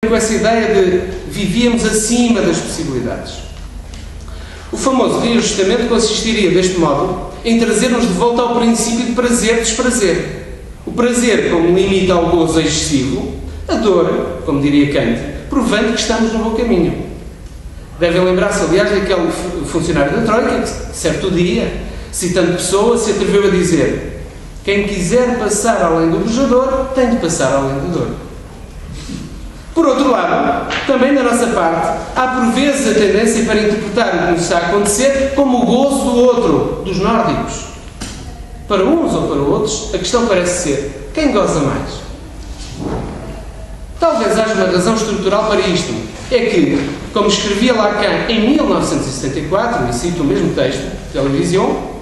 com essa ideia de vivíamos acima das possibilidades. O famoso reajustamento consistiria, deste modo, em trazer-nos de volta ao princípio de prazer-desprazer. O prazer como limite ao gozo excessivo, a dor, como diria Kant, provando que estamos no bom caminho. Devem lembrar-se, aliás, daquele funcionário da Troika que, certo dia, citando Pessoa, se atreveu a dizer: quem quiser passar além do bujador, tem de passar além da dor. Por outro lado, também da nossa parte, há por vezes a tendência para interpretar o que nos está a acontecer como o gozo do outro, dos nórdicos. Para uns ou para outros, a questão parece ser: quem goza mais? Talvez haja uma razão estrutural para isto. É que, como escrevia Lacan em 1974, e cito o mesmo texto, Televisão,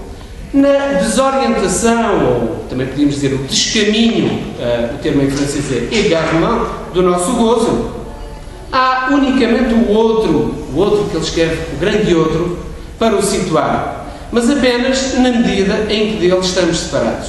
na desorientação, ou também podíamos dizer o descaminho, o termo em francês é égarement, do nosso gozo, há unicamente o outro que ele escreve, o grande outro, para o situar, mas apenas na medida em que dele estamos separados.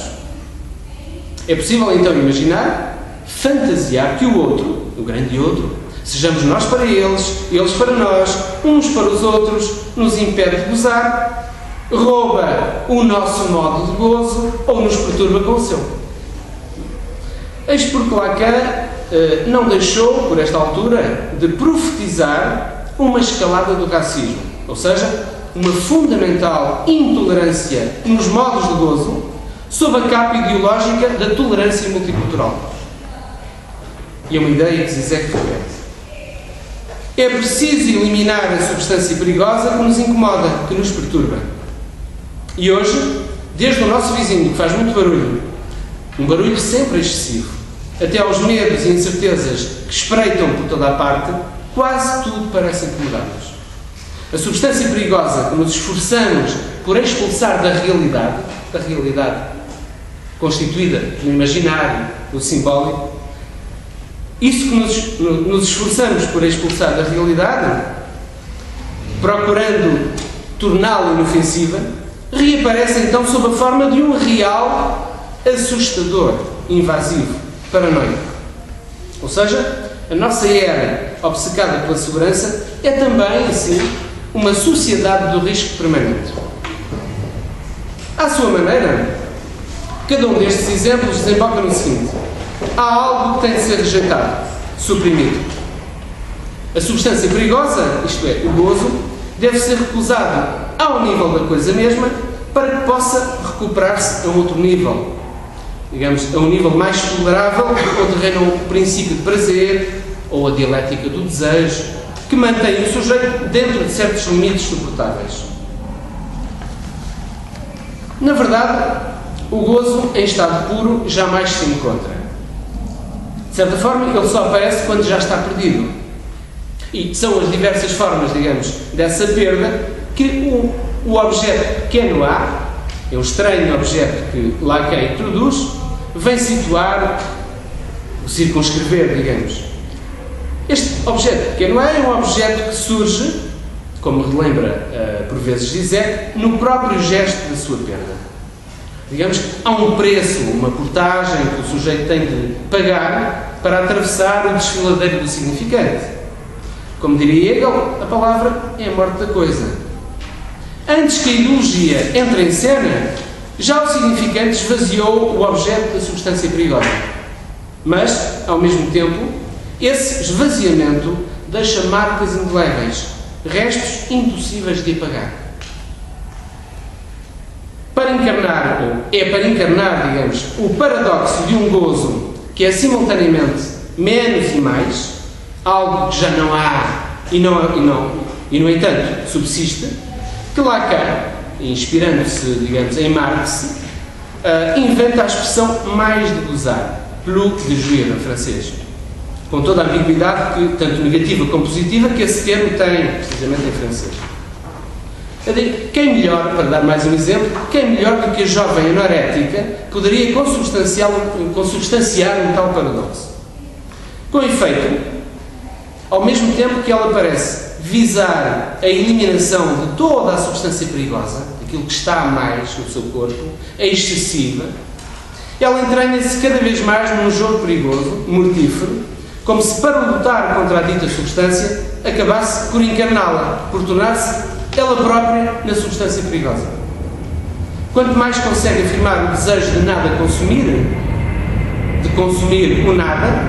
É possível então imaginar, fantasiar que o outro, o grande outro, sejamos nós para eles, eles para nós, uns para os outros, nos impede de gozar, rouba o nosso modo de gozo ou nos perturba com o seu. Eis porque Lacan não deixou, por esta altura, de profetizar uma escalada do racismo, ou seja, uma fundamental intolerância nos modos de gozo sob a capa ideológica da tolerância multicultural. E é uma ideia que Zizek repete. É preciso eliminar a substância perigosa que nos incomoda, que nos perturba. E hoje, desde o nosso vizinho, que faz muito barulho, um barulho sempre excessivo, até aos medos e incertezas que espreitam por toda a parte, quase tudo parece incomodar-nos. A substância perigosa que nos esforçamos por expulsar da realidade constituída no imaginário, no simbólico, isso que nos esforçamos por expulsar da realidade, procurando torná-la inofensiva, reaparece então sob a forma de um real assustador, invasivo, paranoico. Ou seja, a nossa era obcecada pela segurança é também, assim, uma sociedade do risco permanente. À sua maneira, cada um destes exemplos desemboca no seguinte: há algo que tem de ser rejeitado, suprimido. A substância perigosa, isto é, o gozo, deve ser recusado ao nível da coisa mesma para que possa recuperar-se a outro nível. Digamos, a um nível mais tolerável, onde reina o princípio de prazer ou a dialética do desejo, que mantém o sujeito dentro de certos limites suportáveis. Na verdade, o gozo em estado puro jamais se encontra. De certa forma, ele só aparece quando já está perdido. E são as diversas formas, digamos, dessa perda que o objeto que é no ar, é um estranho objeto que Lacan introduz, vem situar, circunscrever, digamos. Este objeto que é no ar é um objeto que surge, como relembra por vezes Zizek, no próprio gesto da sua perda. Digamos que há um preço, uma portagem que o sujeito tem de pagar para atravessar o desfiladeiro do significante. Como diria Hegel, a palavra é a morte da coisa. Antes que a ideologia entre em cena, já o significante esvaziou o objeto da substância perigosa. Mas, ao mesmo tempo, esse esvaziamento deixa marcas indeléveis, restos impossíveis de apagar. Para encarnar, digamos, o paradoxo de um gozo que é simultaneamente menos e mais, algo que já não há e, no entanto, subsiste, que Lacan, inspirando-se, digamos, em Marx, inventa a expressão mais de gozar, plus de jouir, em francês, com toda a ambiguidade, tanto negativa como positiva, que esse termo tem, precisamente em francês. Quem melhor, para dar mais um exemplo, quem melhor do que a jovem anorética poderia consubstanciar um tal paradoxo? Com efeito, ao mesmo tempo que ela parece visar a eliminação de toda a substância perigosa, aquilo que está a mais no seu corpo, é excessiva, ela entranha-se cada vez mais num jogo perigoso, mortífero, como se para lutar contra a dita substância acabasse por encarná-la, por tornar-se ela própria na substância perigosa. Quanto mais consegue afirmar o desejo de nada consumir, de consumir o nada,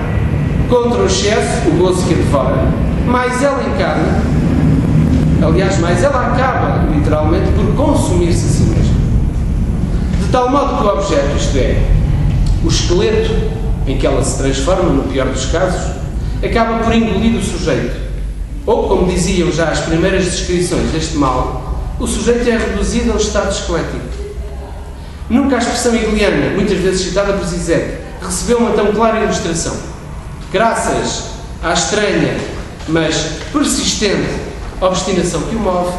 contra o excesso, o gozo que a devora, mais ela encarna, aliás, mais ela acaba, literalmente, por consumir-se a si mesma. De tal modo que o objeto, isto é, o esqueleto em que ela se transforma, no pior dos casos, acaba por engolir o sujeito. Ou, como diziam já as primeiras descrições deste mal, o sujeito é reduzido ao estado esquelético. Nunca a expressão hegeliana, muitas vezes citada por Zizek, recebeu uma tão clara ilustração. Graças à estranha, mas persistente obstinação que o move,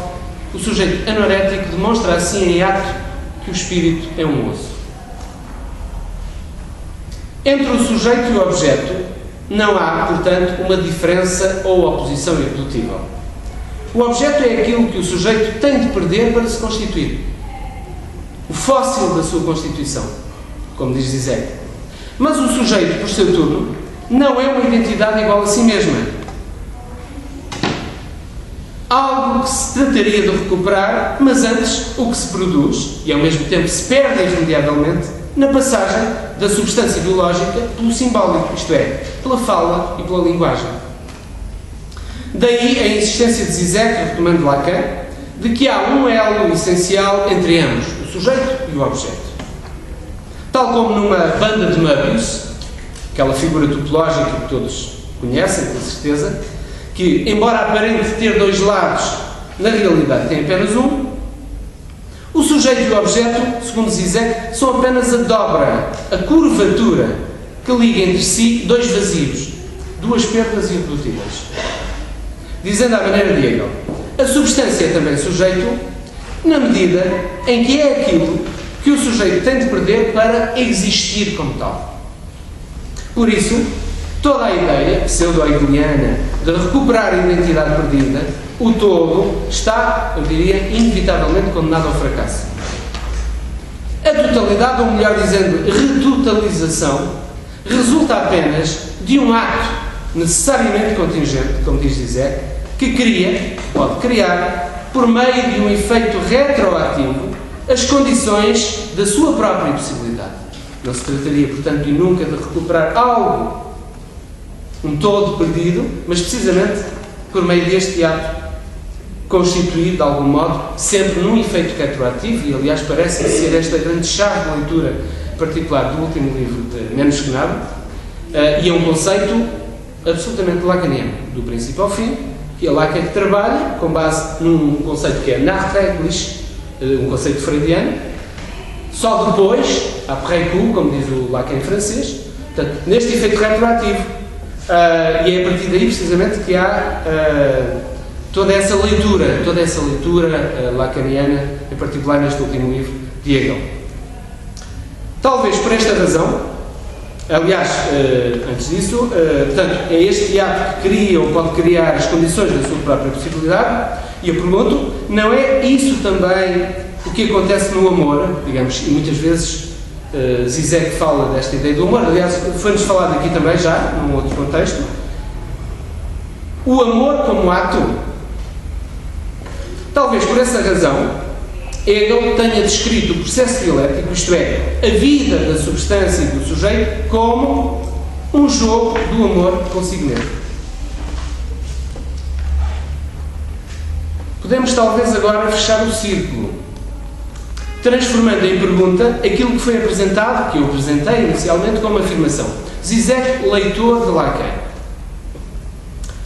o sujeito anorético demonstra assim em ato que o espírito é um osso. Entre o sujeito e o objeto não há, portanto, uma diferença ou oposição irredutível. O objeto é aquilo que o sujeito tem de perder para se constituir. O fóssil da sua constituição, como diz Zizek. Mas o sujeito, por seu turno, não é uma identidade igual a si mesma. Algo que se trataria de recuperar, mas antes o que se produz, e ao mesmo tempo se perde irremediavelmente, na passagem da substância biológica pelo simbólico, isto é, pela fala e pela linguagem. Daí a insistência de Zizek, retomando Lacan, de que há um elo essencial entre ambos, o sujeito e o objeto. Tal como numa banda de Möbius, aquela figura topológica que todos conhecem, com certeza, que, embora aparente ter dois lados, na realidade tem apenas um, o sujeito e o objeto, segundo Zizek, são apenas a dobra, a curvatura que liga entre si dois vazios, duas perdas irredutíveis. Dizendo à maneira de Hegel, a substância é também sujeito na medida em que é aquilo que o sujeito tem de perder para existir como tal. Por isso, toda a ideia pseudo-hegeliana de recuperar a identidade perdida, o todo, está, eu diria, inevitavelmente condenado ao fracasso. A totalidade, ou melhor dizendo, retotalização, resulta apenas de um ato necessariamente contingente, como diz Zizek, que cria, pode criar, por meio de um efeito retroativo, as condições da sua própria possibilidade. Não se trataria, portanto, de nunca de recuperar algo, um todo perdido, mas precisamente por meio deste ato constituído, de algum modo, sempre num efeito retroativo, e aliás parece ser esta grande chave de leitura particular do último livro de Menos que Nada, e é um conceito absolutamente lacaniano, do princípio ao fim, e é Lacan que trabalha com base num conceito que é nachträglich, um conceito freudiano, só depois, après coup, como diz o Lacan em francês, portanto, neste efeito retroativo, e é a partir daí precisamente que há toda essa leitura lacaniana, em particular neste último livro de Hegel. Talvez por esta razão, aliás, antes disso, portanto, é este ato que cria ou pode criar as condições da sua própria possibilidade, e eu pergunto, não é isso também o que acontece no amor, digamos, e muitas vezes Zizek fala desta ideia do amor, aliás, foi-nos falado aqui também já, num outro contexto, o amor como ato. Talvez por essa razão, Hegel tenha descrito o processo dialético, isto é, a vida da substância e do sujeito, como um jogo do amor consigo mesmo. Podemos talvez agora fechar o círculo, transformando em pergunta aquilo que foi apresentado, que eu apresentei inicialmente como afirmação. Zizek, leitor de Lacan.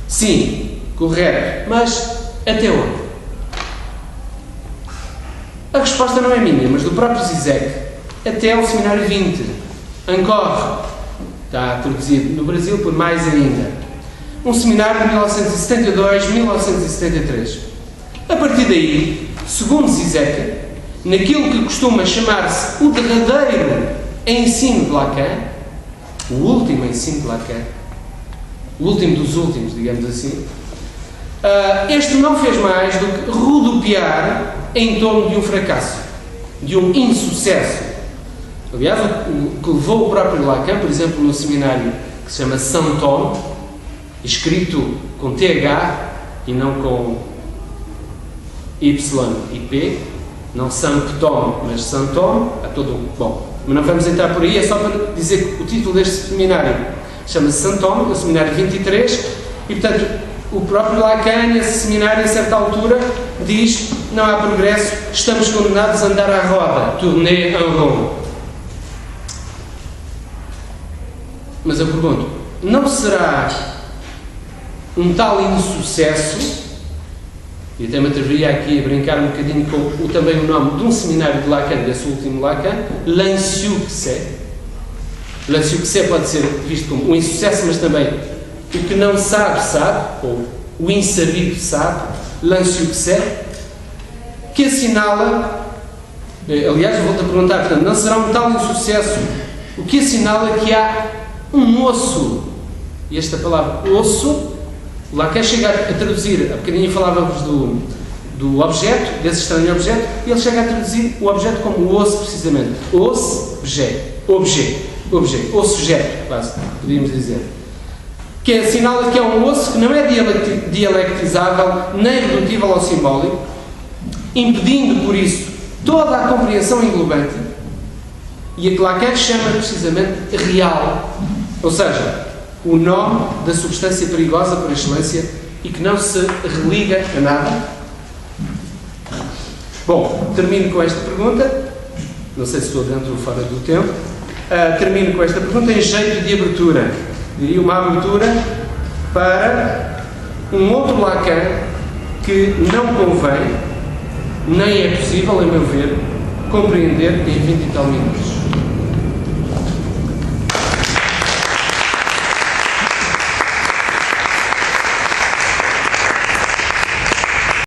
Sim, correto, mas até onde? A resposta não é minha, mas do próprio Zizek, até ao seminário 20. Encore, está traduzido no Brasil por mais ainda. Um seminário de 1972-1973. A partir daí, segundo Zizek, naquilo que costuma chamar-se o derradeiro ensino de Lacan, o último ensino de Lacan, o último dos últimos, digamos assim, este não fez mais do que rodopiar em torno de um fracasso, de um insucesso. Aliás, o que levou o próprio Lacan, por exemplo, no seminário que se chama Saint-Homme, escrito com TH e não com Y e P, não Sanctom, mas Santom, a todo bom. Mas não vamos entrar por aí, é só para dizer que o título deste seminário chama-se Santom, o seminário 23, e portanto o próprio Lacan, nesse seminário, a certa altura, diz: não há progresso, estamos condenados a andar à roda, tourner en rond. Mas eu pergunto, não será um tal insucesso, e até me atreveria aqui a brincar um bocadinho com também o nome de um seminário de Lacan, desse último Lacan, l'insuccès. L'insuccès pode ser visto como um insucesso, mas também o que não sabe, sabe, ou o insabido sabe, l'insuccès, que assinala, aliás, eu volto a perguntar, portanto, não será um tal insucesso, o que assinala que há um osso, e esta palavra osso, Lacan chega a traduzir, há bocadinho falávamos do objeto, desse estranho objeto, e ele chega a traduzir o objeto como osso, precisamente. Osso, objeto, ou sujeto, quase, podíamos dizer. Que assinala que é um osso que não é dialectizável, nem redutível ao simbólico, impedindo, por isso, toda a compreensão englobante, e a que Lacan chama precisamente real, ou seja, o nome da substância perigosa por excelência e que não se religa a nada. Bom, termino com esta pergunta, não sei se estou dentro ou fora do tempo, termino com esta pergunta em jeito de abertura, diria uma abertura para um outro Lacan que não convém, nem é possível, a meu ver, compreender em 20 e tal minutos.